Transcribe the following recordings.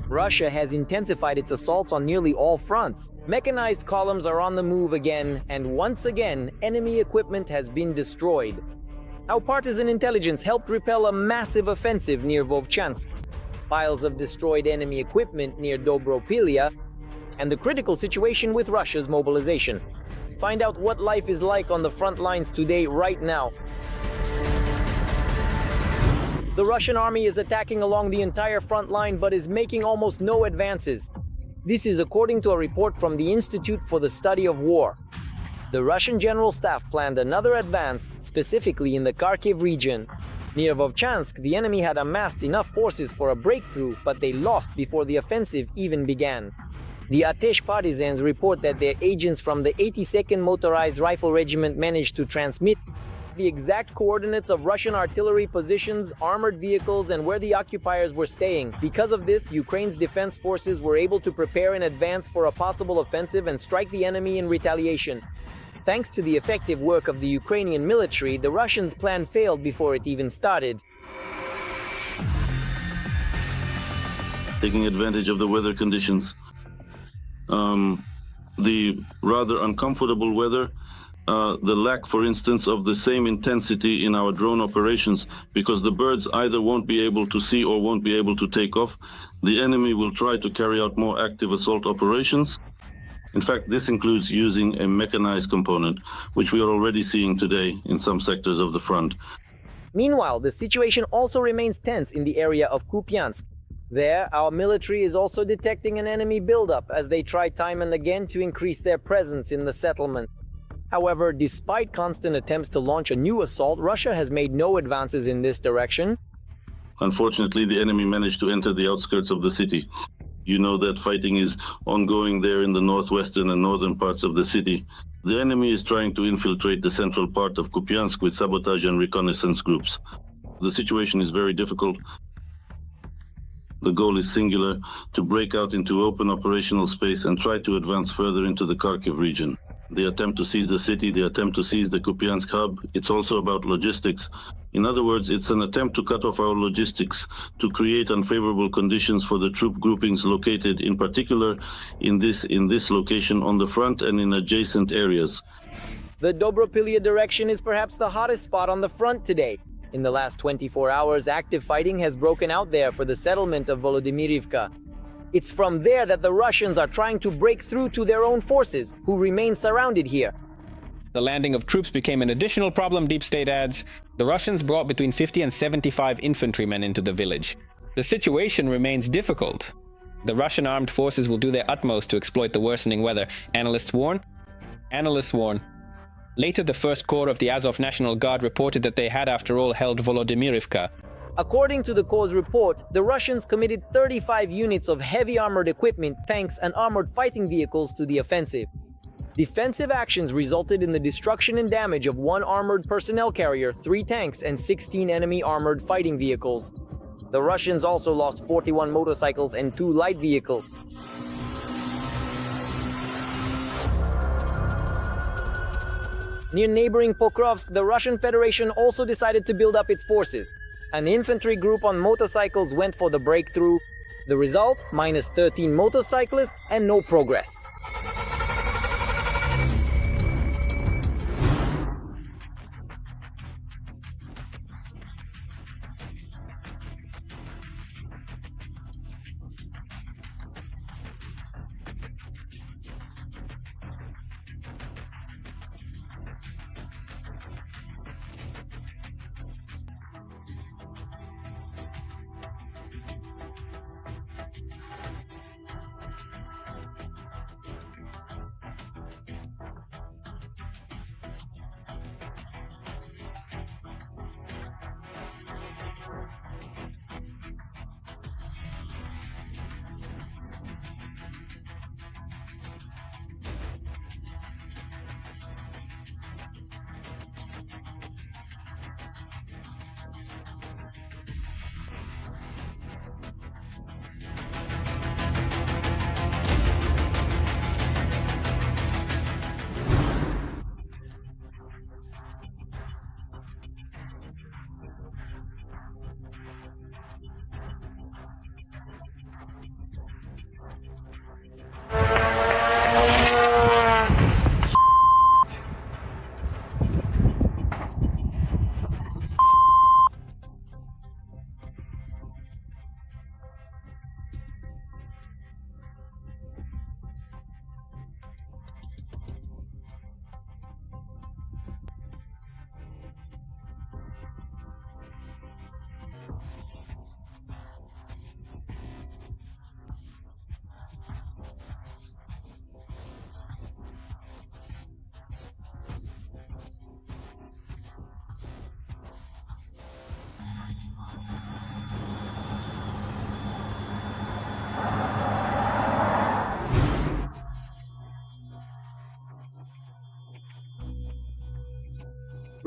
Russia has intensified its assaults on nearly all fronts. Mechanized columns are on the move again, and once again, enemy equipment has been destroyed. Our partisan intelligence helped repel a massive offensive near Vovchansk, piles of destroyed enemy equipment near Dobropilya, and the critical situation with Russia's mobilization. Find out what life is like on the front lines today, right now. The Russian army is attacking along the entire front line but is making almost no advances. This is according to a report from the Institute for the Study of War. The Russian General Staff planned another advance, specifically in the Kharkiv region. Near Vovchansk, the enemy had amassed enough forces for a breakthrough, but they lost before the offensive even began. The Atesh partisans report that their agents from the 82nd Motorized Rifle Regiment managed to transmit the exact coordinates of Russian artillery positions, armored vehicles, and where the occupiers were staying. Because of this, Ukraine's defense forces were able to prepare in advance for a possible offensive and strike the enemy in retaliation. Thanks to the effective work of the Ukrainian military, the Russians' plan failed before it even started. Taking advantage of the weather conditions, the rather uncomfortable weather, the lack, for instance, of the same intensity in our drone operations, because the birds either won't be able to see or won't be able to take off. The enemy will try to carry out more active assault operations. In fact, this includes using a mechanized component, which we are already seeing today in some sectors of the front. Meanwhile, the situation also remains tense in the area of Kupiansk. There, our military is also detecting an enemy buildup as they try time and again to increase their presence in the settlement. However, despite constant attempts to launch a new assault, Russia has made no advances in this direction. Unfortunately, the enemy managed to enter the outskirts of the city. You know that fighting is ongoing there in the northwestern and northern parts of the city. The enemy is trying to infiltrate the central part of Kupiansk with sabotage and reconnaissance groups. The situation is very difficult. The goal is singular: to break out into open operational space and try to advance further into the Kharkiv region. The attempt to seize the city, the attempt to seize the Kupiansk hub, it's also about logistics. In other words, it's an attempt to cut off our logistics, to create unfavorable conditions for the troop groupings located in particular in this location on the front and in adjacent areas. The Dobropilya direction is perhaps the hottest spot on the front today. In the last 24 hours, active fighting has broken out there for the settlement of Volodymyrivka. It's from there that the Russians are trying to break through to their own forces, who remain surrounded here. The landing of troops became an additional problem, Deep State adds. The Russians brought between 50 and 75 infantrymen into the village. The situation remains difficult. The Russian armed forces will do their utmost to exploit the worsening weather, analysts warn. Later, the 1st Corps of the Azov National Guard reported that they had, after all, held Volodymyrivka. According to the Corps' report, the Russians committed 35 units of heavy armored equipment, tanks, and armored fighting vehicles to the offensive. Defensive actions resulted in the destruction and damage of 1 armored personnel carrier, 3 tanks, and 16 enemy armored fighting vehicles. The Russians also lost 41 motorcycles and 2 light vehicles. Near neighboring Pokrovsk, the Russian Federation also decided to build up its forces. An infantry group on motorcycles went for the breakthrough. The result, minus 13 motorcyclists and no progress.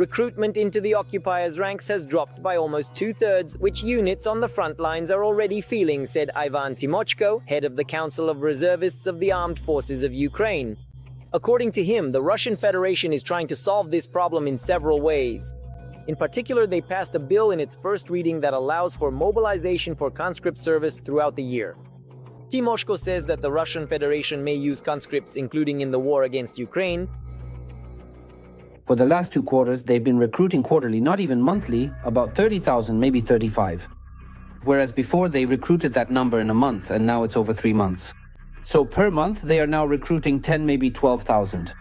Recruitment into the occupiers' ranks has dropped by almost 2/3, which units on the front lines are already feeling, said Ivan Timochko, head of the Council of Reservists of the Armed Forces of Ukraine. According to him, the Russian Federation is trying to solve this problem in several ways. In particular, they passed a bill in its first reading that allows for mobilization for conscript service throughout the year. Timochko says that the Russian Federation may use conscripts, including in the war against Ukraine. For the last 2 quarters, they've been recruiting quarterly, not even monthly, about 30,000, maybe 35. Whereas before they recruited that number in a month, and now it's over 3 months. So per month, they are now recruiting 10, maybe 12,000.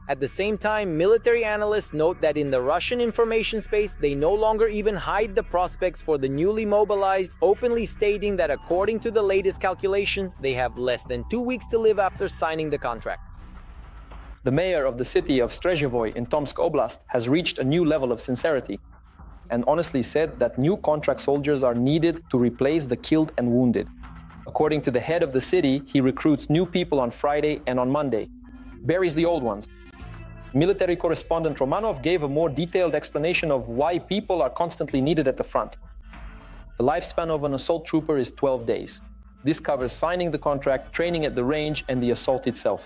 At the same time, military analysts note that in the Russian information space, they no longer even hide the prospects for the newly mobilized, openly stating that according to the latest calculations, they have less than 2 weeks to live after signing the contract. The mayor of the city of Strezhevoy in Tomsk Oblast has reached a new level of sincerity and honestly said that new contract soldiers are needed to replace the killed and wounded. According to the head of the city, he recruits new people on Friday and on Monday, buries the old ones. Military correspondent Romanov gave a more detailed explanation of why people are constantly needed at the front. The lifespan of an assault trooper is 12 days. This covers signing the contract, training at the range, and the assault itself.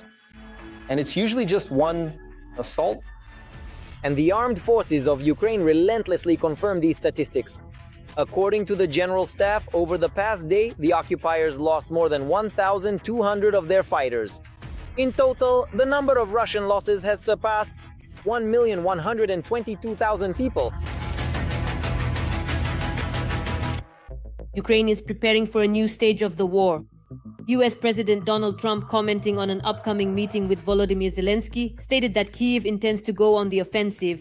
And it's usually just one assault. And the armed forces of Ukraine relentlessly confirm these statistics. According to the general staff, over the past day, the occupiers lost more than 1,200 of their fighters. In total, the number of Russian losses has surpassed 1,122,000 people. Ukraine is preparing for a new stage of the war. US President Donald Trump, commenting on an upcoming meeting with Volodymyr Zelensky, stated that Kyiv intends to go on the offensive.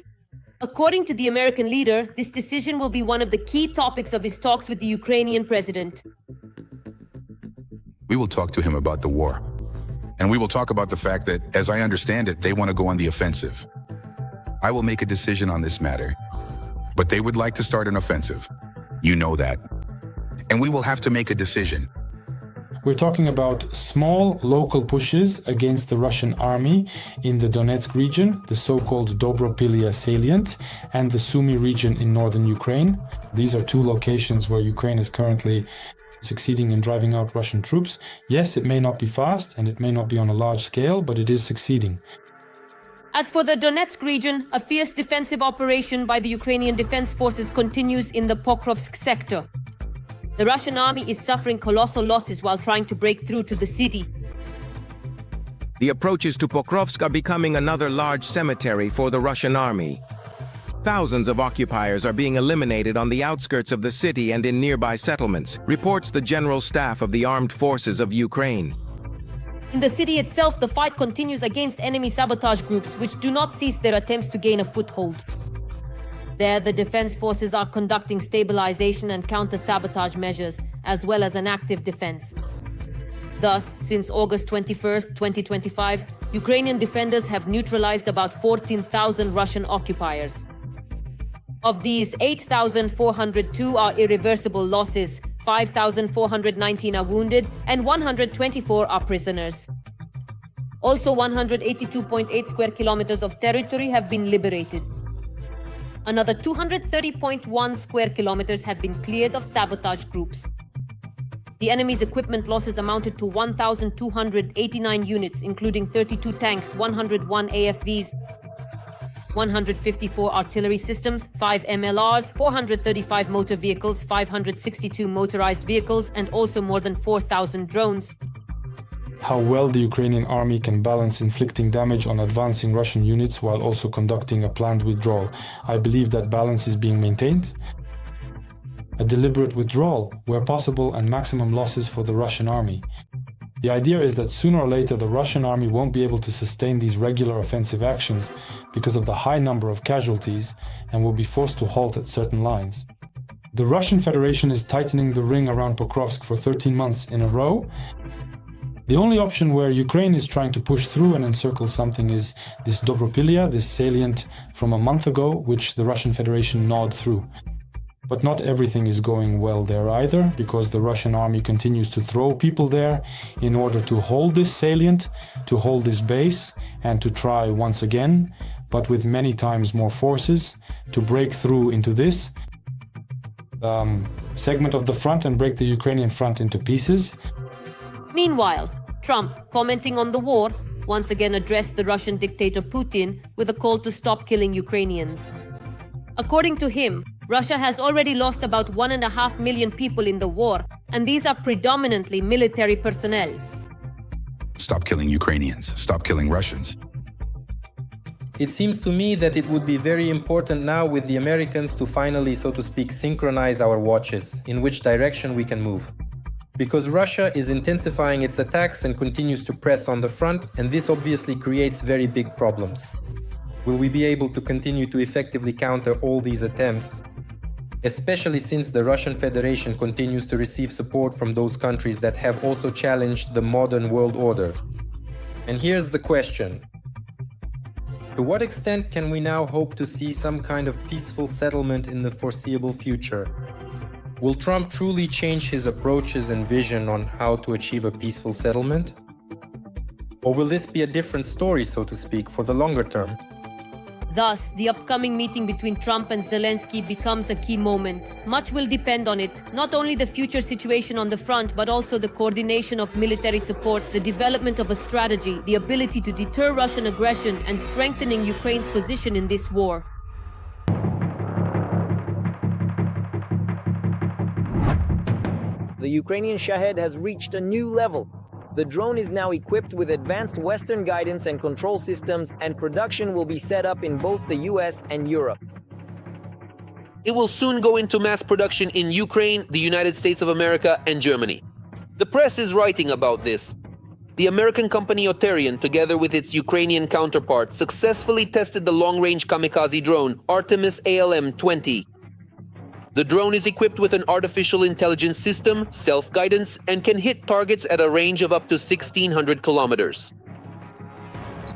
According to the American leader, this decision will be one of the key topics of his talks with the Ukrainian president. We will talk to him about the war. And we will talk about the fact that, as I understand it, they want to go on the offensive. I will make a decision on this matter. But they would like to start an offensive. You know that. And we will have to make a decision. We're talking about small local pushes against the Russian army in the Donetsk region, the so-called Dobropilya salient, and the Sumy region in northern Ukraine. These are 2 locations where Ukraine is currently succeeding in driving out Russian troops. Yes, it may not be fast and it may not be on a large scale, but it is succeeding. As for the Donetsk region, a fierce defensive operation by the Ukrainian Defense Forces continues in the Pokrovsk sector. The Russian army is suffering colossal losses while trying to break through to the city. The approaches to Pokrovsk are becoming another large cemetery for the Russian army. Thousands of occupiers are being eliminated on the outskirts of the city and in nearby settlements, reports the General Staff of the Armed Forces of Ukraine. In the city itself, the fight continues against enemy sabotage groups, which do not cease their attempts to gain a foothold. There, the defense forces are conducting stabilization and counter-sabotage measures, as well as an active defense. Thus, since August 21st, 2025, Ukrainian defenders have neutralized about 14,000 Russian occupiers. Of these, 8,402 are irreversible losses, 5,419 are wounded, and 124 are prisoners. Also, 182.8 square kilometers of territory have been liberated. Another 230.1 square kilometers have been cleared of sabotage groups. The enemy's equipment losses amounted to 1,289 units, including 32 tanks, 101 AFVs, 154 artillery systems, 5 MLRs, 435 motor vehicles, 562 motorized vehicles, and also more than 4,000 drones. How well the Ukrainian army can balance inflicting damage on advancing Russian units while also conducting a planned withdrawal. I believe that balance is being maintained. A deliberate withdrawal, where possible, and maximum losses for the Russian army. The idea is that sooner or later the Russian army won't be able to sustain these regular offensive actions because of the high number of casualties and will be forced to halt at certain lines. The Russian Federation is tightening the ring around Pokrovsk for 13 months in a row. The only option where Ukraine is trying to push through and encircle something is this Dobropilya, this salient from a month ago, which the Russian Federation gnawed through. But not everything is going well there either, because the Russian army continues to throw people there in order to hold this salient, to hold this base, and to try once again but with many times more forces to break through into this segment of the front and break the Ukrainian front into pieces. Meanwhile, Trump, commenting on the war, once again addressed the Russian dictator Putin with a call to stop killing Ukrainians. According to him, Russia has already lost about 1.5 million people in the war, and these are predominantly military personnel. Stop killing Ukrainians. Stop killing Russians. It seems to me that it would be very important now with the Americans to finally, so to speak, synchronize our watches, in which direction we can move. Because Russia is intensifying its attacks and continues to press on the front, and this obviously creates very big problems. Will we be able to continue to effectively counter all these attempts? Especially since the Russian Federation continues to receive support from those countries that have also challenged the modern world order. And here's the question. To what extent can we now hope to see some kind of peaceful settlement in the foreseeable future? Will Trump truly change his approaches and vision on how to achieve a peaceful settlement? Or will this be a different story, so to speak, for the longer term? Thus, the upcoming meeting between Trump and Zelensky becomes a key moment. Much will depend on it, not only the future situation on the front, but also the coordination of military support, the development of a strategy, the ability to deter Russian aggression, and strengthening Ukraine's position in this war. The Ukrainian Shahed has reached a new level. The drone is now equipped with advanced Western guidance and control systems, and production will be set up in both the US and Europe. It will soon go into mass production in Ukraine, the United States of America, and Germany. The press is writing about this. The American company Otarian, together with its Ukrainian counterpart, successfully tested the long-range kamikaze drone Artemis ALM-20. The drone is equipped with an artificial intelligence system, self-guidance, and can hit targets at a range of up to 1,600 kilometers.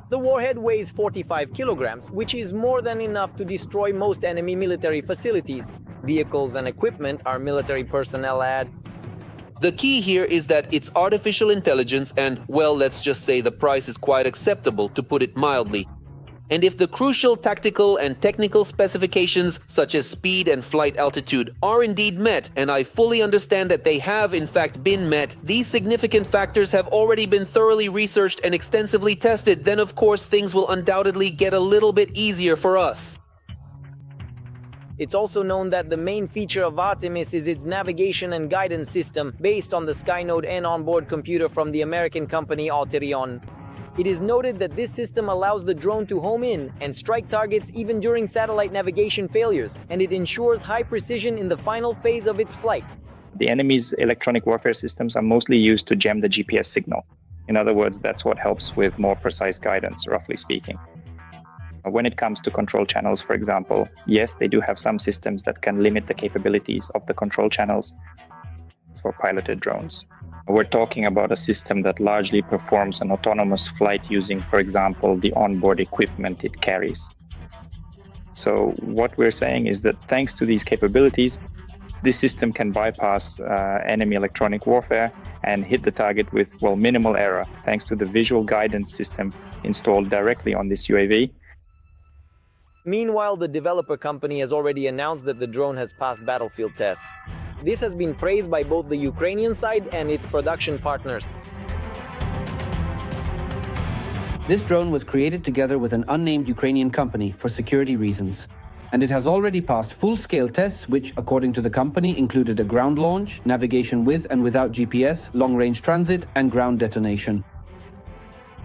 The warhead weighs 45 kilograms, which is more than enough to destroy most enemy military facilities. Vehicles and equipment our military personnel add. The key here is that it's artificial intelligence and, well, let's just say the price is quite acceptable, to put it mildly. And if the crucial tactical and technical specifications, such as speed and flight altitude, are indeed met, and I fully understand that they have in fact been met, these significant factors have already been thoroughly researched and extensively tested, then of course things will undoubtedly get a little bit easier for us. It's also known that the main feature of Artemis is its navigation and guidance system, based on the Skynode N onboard computer from the American company Otarian. It is noted that this system allows the drone to home in and strike targets even during satellite navigation failures, and it ensures high precision in the final phase of its flight. The enemy's electronic warfare systems are mostly used to jam the GPS signal. In other words, that's what helps with more precise guidance, roughly speaking. When it comes to control channels, for example, yes, they do have some systems that can limit the capabilities of the control channels for piloted drones. We're talking about a system that largely performs an autonomous flight using, for example, the onboard equipment it carries. So what we're saying is that thanks to these capabilities, this system can bypass enemy electronic warfare and hit the target with, well, minimal error, thanks to the visual guidance system installed directly on this UAV. Meanwhile, the developer company has already announced that the drone has passed battlefield tests. This has been praised by both the Ukrainian side and its production partners. This drone was created together with an unnamed Ukrainian company for security reasons, and it has already passed full-scale tests which, according to the company, included a ground launch, navigation with and without GPS, long-range transit, and ground detonation.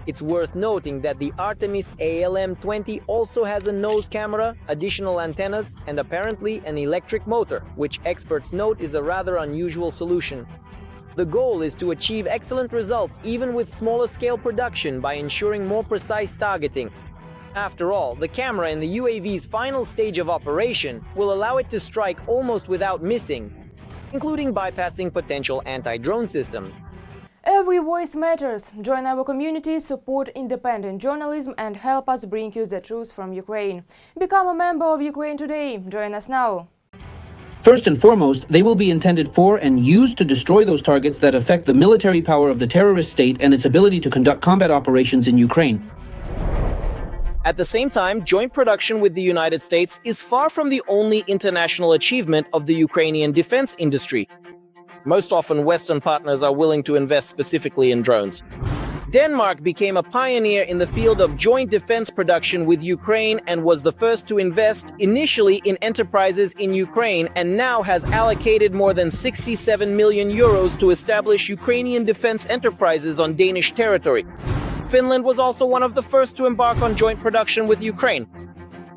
It's worth noting that the Artemis ALM-20 also has a nose camera, additional antennas, and apparently an electric motor, which experts note is a rather unusual solution. The goal is to achieve excellent results even with smaller scale production by ensuring more precise targeting. After all, the camera in the UAV's final stage of operation will allow it to strike almost without missing, including bypassing potential anti-drone systems. Every voice matters. Join our community, support independent journalism, and help us bring you the truth from Ukraine. Become a member of Ukraine Today. Join us now. First and foremost, they will be intended for and used to destroy those targets that affect the military power of the terrorist state and its ability to conduct combat operations in Ukraine. At the same time, joint production with the United States is far from the only international achievement of the Ukrainian defense industry. Most often, Western partners are willing to invest specifically in drones. Denmark became a pioneer in the field of joint defense production with Ukraine and was the first to invest initially in enterprises in Ukraine and now has allocated more than 67 million euros to establish Ukrainian defense enterprises on Danish territory. Finland was also one of the first to embark on joint production with Ukraine.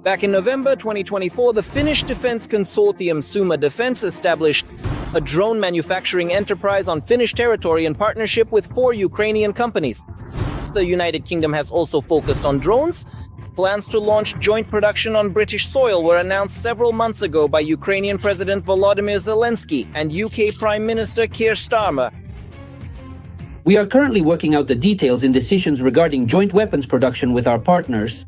Back in November 2024, the Finnish defense consortium Suma Defense established a drone manufacturing enterprise on Finnish territory in partnership with 4 Ukrainian companies. The United Kingdom has also focused on drones. Plans to launch joint production on British soil were announced several months ago by Ukrainian President Volodymyr Zelensky and UK Prime Minister Keir Starmer. We are currently working out the details in decisions regarding joint weapons production with our partners.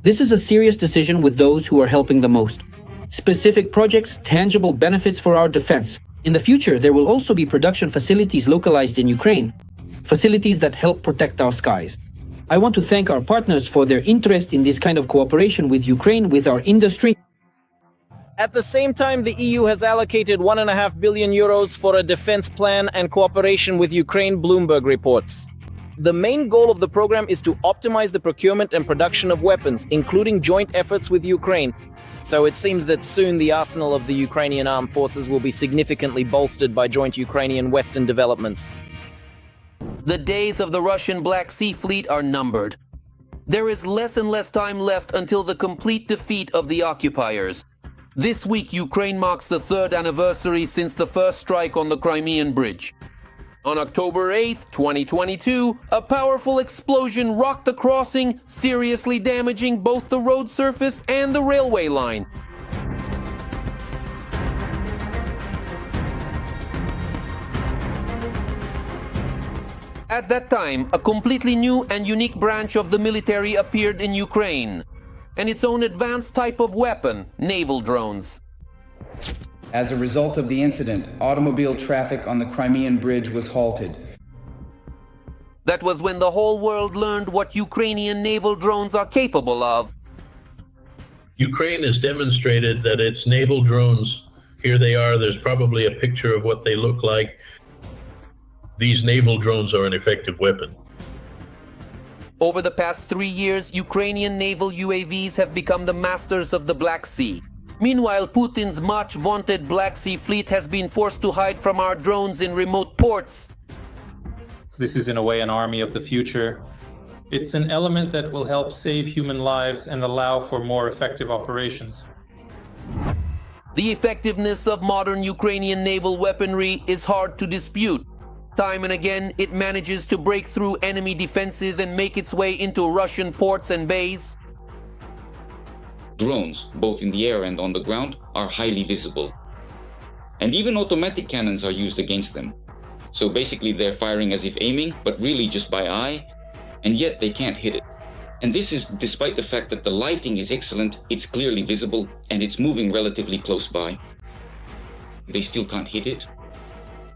This is a serious decision with those who are helping the most. Specific projects, tangible benefits for our defense. In the future, there will also be production facilities localized in Ukraine, facilities that help protect our skies. I want to thank our partners for their interest in this kind of cooperation with Ukraine, with our industry. At the same time, the EU has allocated 1.5 billion euros for a defense plan and cooperation with Ukraine, Bloomberg reports. The main goal of the program is to optimize the procurement and production of weapons, including joint efforts with Ukraine. So it seems that soon the arsenal of the Ukrainian armed forces will be significantly bolstered by joint Ukrainian-Western developments. The days of the Russian Black Sea Fleet are numbered. There is less and less time left until the complete defeat of the occupiers. This week, Ukraine marks the 3rd anniversary since the first strike on the Crimean bridge. On October 8, 2022, a powerful explosion rocked the crossing, seriously damaging both the road surface and the railway line. At that time, a completely new and unique branch of the military appeared in Ukraine, and its own advanced type of weapon, naval drones. As a result of the incident, automobile traffic on the Crimean bridge was halted. That was when the whole world learned what Ukrainian naval drones are capable of. Ukraine has demonstrated that its naval drones, here they are, there's probably a picture of what they look like. These naval drones are an effective weapon. Over the past 3 years, Ukrainian naval UAVs have become the masters of the Black Sea. Meanwhile, Putin's much vaunted Black Sea Fleet has been forced to hide from our drones in remote ports. This is in a way an army of the future. It's an element that will help save human lives and allow for more effective operations. The effectiveness of modern Ukrainian naval weaponry is hard to dispute. Time and again, it manages to break through enemy defenses and make its way into Russian ports and bays. Drones, both in the air and on the ground, are highly visible. And even automatic cannons are used against them. So basically they're firing as if aiming, but really just by eye, and yet they can't hit it. And this is despite the fact that the lighting is excellent, it's clearly visible, and it's moving relatively close by. They still can't hit it.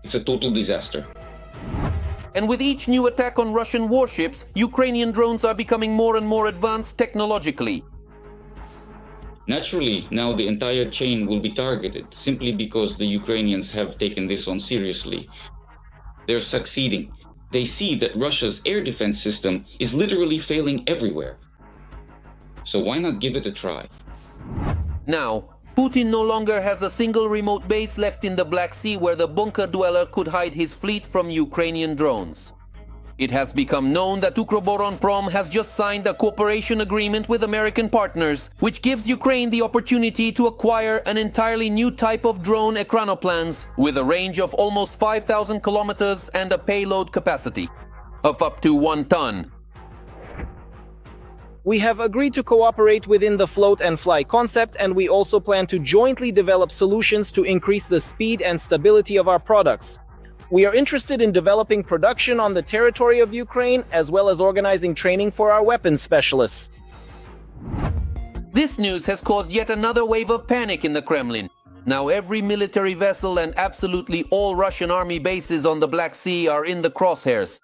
It's a total disaster. And with each new attack on Russian warships, Ukrainian drones are becoming more and more advanced technologically. Naturally, now the entire chain will be targeted, simply because the Ukrainians have taken this on seriously. They're succeeding. They see that Russia's air defense system is literally failing everywhere. So why not give it a try? Now, Putin no longer has a single remote base left in the Black Sea where the bunker dweller could hide his fleet from Ukrainian drones. It has become known that Ukroboronprom has just signed a cooperation agreement with American partners, which gives Ukraine the opportunity to acquire an entirely new type of drone ekranoplans with a range of almost 5,000 kilometers and a payload capacity of up to 1 ton. We have agreed to cooperate within the float and fly concept, and we also plan to jointly develop solutions to increase the speed and stability of our products. We are interested in developing production on the territory of Ukraine, as well as organizing training for our weapons specialists. This news has caused yet another wave of panic in the Kremlin. Now every military vessel and absolutely all Russian army bases on the Black Sea are in the crosshairs.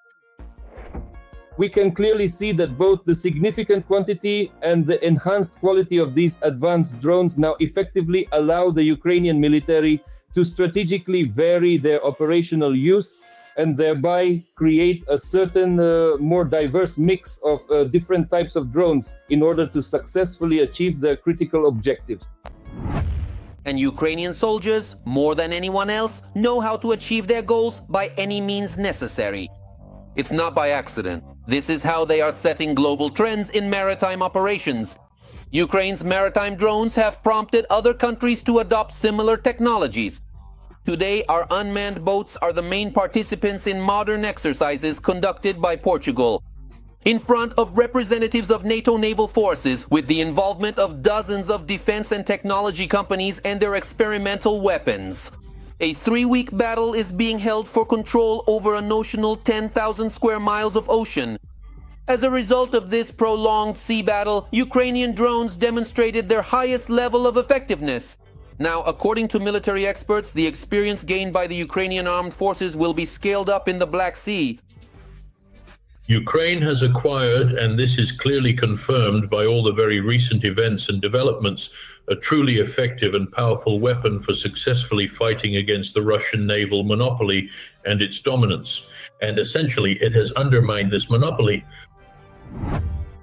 we can clearly see that both the significant quantity and the enhanced quality of these advanced drones now effectively allow the Ukrainian military to strategically vary their operational use and thereby create a certain more diverse mix of different types of drones in order to successfully achieve their critical objectives. And Ukrainian soldiers, more than anyone else, know how to achieve their goals by any means necessary. It's not by accident. This is how they are setting global trends in maritime operations. Ukraine's maritime drones have prompted other countries to adopt similar technologies. Today, our unmanned boats are the main participants in modern exercises conducted by Portugal, in front of representatives of NATO naval forces, with the involvement of dozens of defense and technology companies and their experimental weapons. A 3-week battle is being held for control over a notional 10,000 square miles of ocean. As a result of this prolonged sea battle, Ukrainian drones demonstrated their highest level of effectiveness. Now, according to military experts, the experience gained by the Ukrainian armed forces will be scaled up in the Black Sea. Ukraine has acquired, and this is clearly confirmed by all the very recent events and developments, a truly effective and powerful weapon for successfully fighting against the Russian naval monopoly and its dominance. And essentially, it has undermined this monopoly.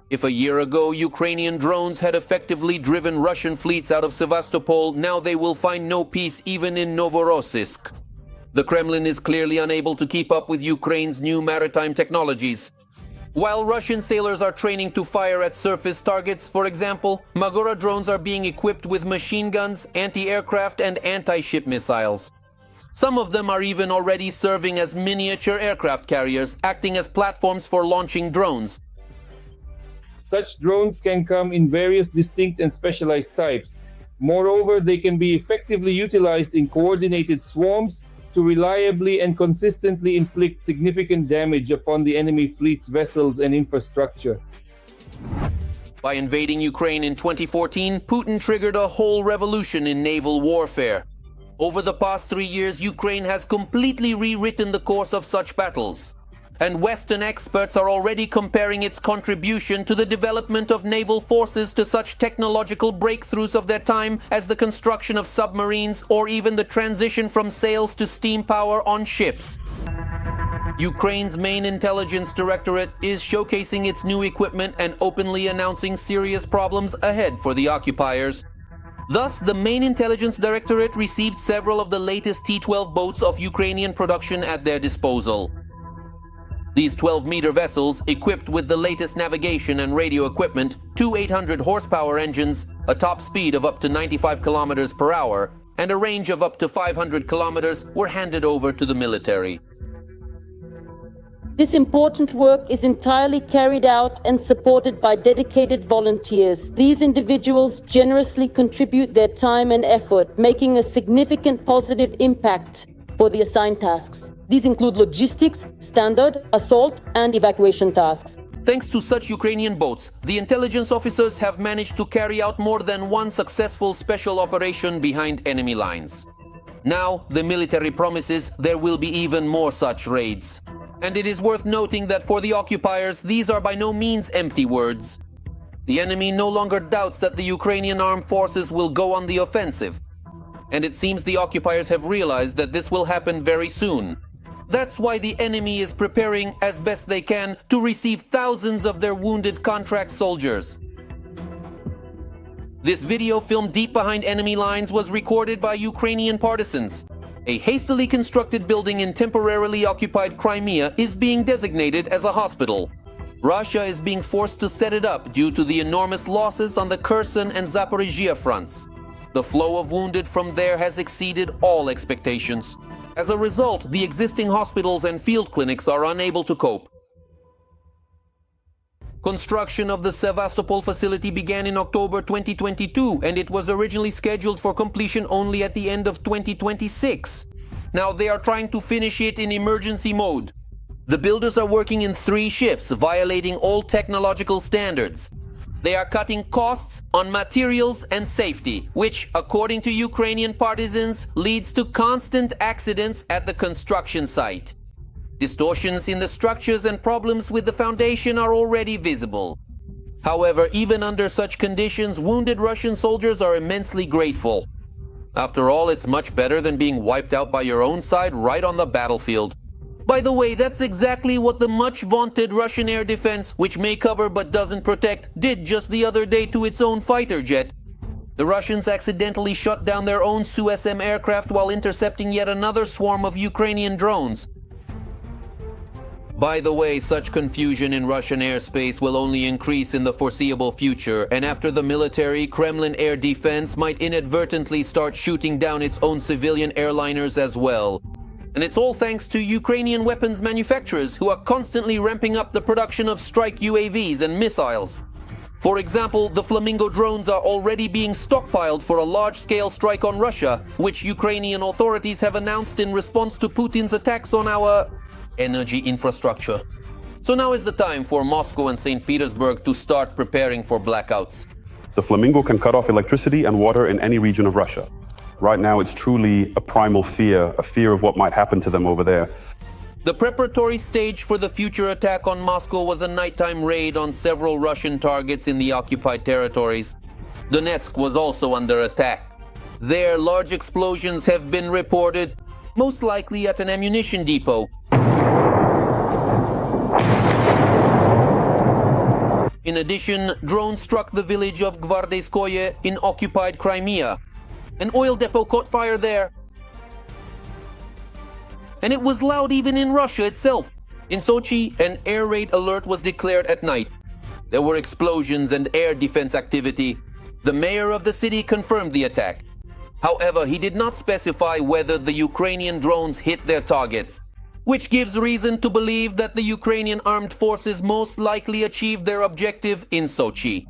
If a year ago Ukrainian drones had effectively driven Russian fleets out of Sevastopol, now they will find no peace even in Novorossiysk. The Kremlin is clearly unable to keep up with Ukraine's new maritime technologies. While Russian sailors are training to fire at surface targets, for example, Magora drones are being equipped with machine guns, anti-aircraft and anti-ship missiles. Some of them are even already serving as miniature aircraft carriers, acting as platforms for launching drones. Such drones can come in various distinct and specialized types. Moreover, they can be effectively utilized in coordinated swarms to reliably and consistently inflict significant damage upon the enemy fleet's vessels and infrastructure. By invading Ukraine in 2014, Putin triggered a whole revolution in naval warfare. Over the past 3 years, Ukraine has completely rewritten the course of such battles. And Western experts are already comparing its contribution to the development of naval forces to such technological breakthroughs of their time as the construction of submarines or even the transition from sails to steam power on ships. Ukraine's main intelligence directorate is showcasing its new equipment and openly announcing serious problems ahead for the occupiers. Thus, the main intelligence directorate received several of the latest T-12 boats of Ukrainian production at their disposal. These 12-meter vessels, equipped with the latest navigation and radio equipment, 2 800-horsepower engines, a top speed of up to 95 kilometers per hour, and a range of up to 500 kilometers, were handed over to the military. This important work is entirely carried out and supported by dedicated volunteers. These individuals generously contribute their time and effort, making a significant positive impact for the assigned tasks. These include logistics, standard, assault, and evacuation tasks. Thanks to such Ukrainian boats, the intelligence officers have managed to carry out more than one successful special operation behind enemy lines. Now, the military promises there will be even more such raids. And it is worth noting that for the occupiers, these are by no means empty words. The enemy no longer doubts that the Ukrainian armed forces will go on the offensive. And it seems the occupiers have realized that this will happen very soon. That's why the enemy is preparing as best they can to receive thousands of their wounded contract soldiers. This video filmed deep behind enemy lines was recorded by Ukrainian partisans. A hastily constructed building in temporarily occupied Crimea is being designated as a hospital. Russia is being forced to set it up due to the enormous losses on the Kherson and Zaporizhia fronts. The flow of wounded from there has exceeded all expectations. As a result, the existing hospitals and field clinics are unable to cope. Construction of the Sevastopol facility began in October 2022, and it was originally scheduled for completion only at the end of 2026. Now they are trying to finish it in emergency mode. The builders are working in 3 shifts, violating all technological standards. They are cutting costs on materials and safety, which, according to Ukrainian partisans, leads to constant accidents at the construction site. Distortions in the structures and problems with the foundation are already visible. However, even under such conditions, wounded Russian soldiers are immensely grateful. After all, it's much better than being wiped out by your own side right on the battlefield. By the way, that's exactly what the much-vaunted Russian air defense, which may cover but doesn't protect, did just the other day to its own fighter jet. The Russians accidentally shot down their own Su-SM aircraft while intercepting yet another swarm of Ukrainian drones. By the way, such confusion in Russian airspace will only increase in the foreseeable future, and after the military, Kremlin air defense might inadvertently start shooting down its own civilian airliners as well. And it's all thanks to Ukrainian weapons manufacturers who are constantly ramping up the production of strike UAVs and missiles. For example, the Flamingo drones are already being stockpiled for a large-scale strike on Russia, which Ukrainian authorities have announced in response to Putin's attacks on our energy infrastructure. So now is the time for Moscow and St. Petersburg to start preparing for blackouts. The Flamingo can cut off electricity and water in any region of Russia. Right now, it's truly a primal fear, a fear of what might happen to them over there. The preparatory stage for the future attack on Moscow was a nighttime raid on several Russian targets in the occupied territories. Donetsk was also under attack. There, large explosions have been reported, most likely at an ammunition depot. In addition, drones struck the village of Gvardeyskoye in occupied Crimea. An oil depot caught fire there. And it was loud even in Russia itself. In Sochi, an air raid alert was declared at night. There were explosions and air defense activity. The mayor of the city confirmed the attack. However, he did not specify whether the Ukrainian drones hit their targets, which gives reason to believe that the Ukrainian armed forces most likely achieved their objective in Sochi.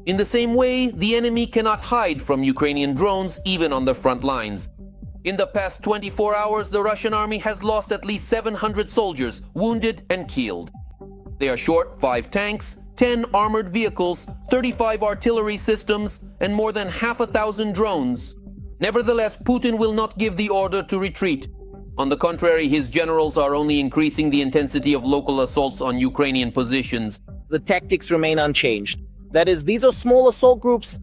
In the same way, the enemy cannot hide from Ukrainian drones even on the front lines. In the past 24 hours, the Russian army has lost at least 700 soldiers, wounded and killed. They are short 5 tanks, 10 armored vehicles, 35 artillery systems, and more than 1,000 drones. Nevertheless, Putin will not give the order to retreat. On the contrary, his generals are only increasing the intensity of local assaults on Ukrainian positions. The tactics remain unchanged. That is, these are small assault groups.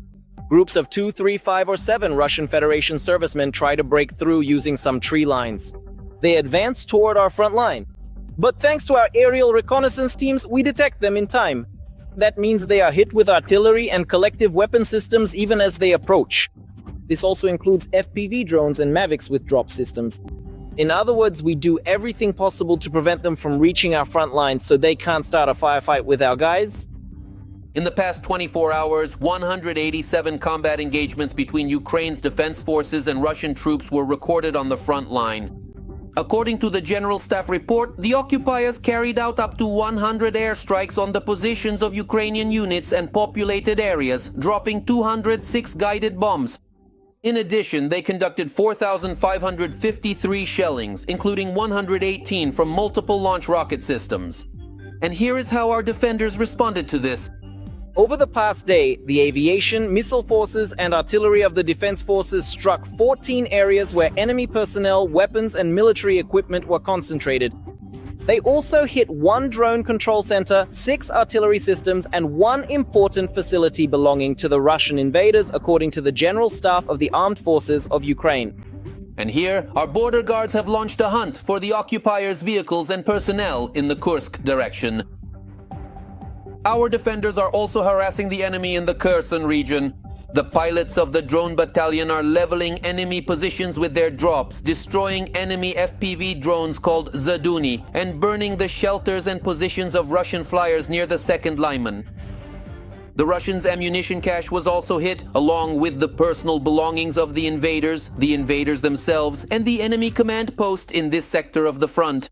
Groups of 2, 3, 5, or 7 Russian Federation servicemen try to break through using some tree lines. They advance toward our front line. But thanks to our aerial reconnaissance teams, we detect them in time. That means they are hit with artillery and collective weapon systems even as they approach. This also includes FPV drones and Mavics with drop systems. In other words, we do everything possible to prevent them from reaching our front lines so they can't start a firefight with our guys. In the past 24 hours, 187 combat engagements between Ukraine's defense forces and Russian troops were recorded on the front line. According to the General Staff report, the occupiers carried out up to 100 airstrikes on the positions of Ukrainian units and populated areas, dropping 206 guided bombs. In addition, they conducted 4,553 shellings, including 118 from multiple launch rocket systems. And here is how our defenders responded to this. Over the past day, the aviation, missile forces, and artillery of the defense forces struck 14 areas where enemy personnel, weapons, and military equipment were concentrated. They also hit 1 drone control center, 6 artillery systems, and 1 important facility belonging to the Russian invaders, according to the General Staff of the Armed Forces of Ukraine. And here, our border guards have launched a hunt for the occupiers' vehicles and personnel in the Kursk direction. Our defenders are also harassing the enemy in the Kherson region. The pilots of the drone battalion are leveling enemy positions with their drops, destroying enemy FPV drones called Zaduni, and burning the shelters and positions of Russian flyers near the second lineman. The Russians' ammunition cache was also hit, along with the personal belongings of the invaders themselves, and the enemy command post in this sector of the front.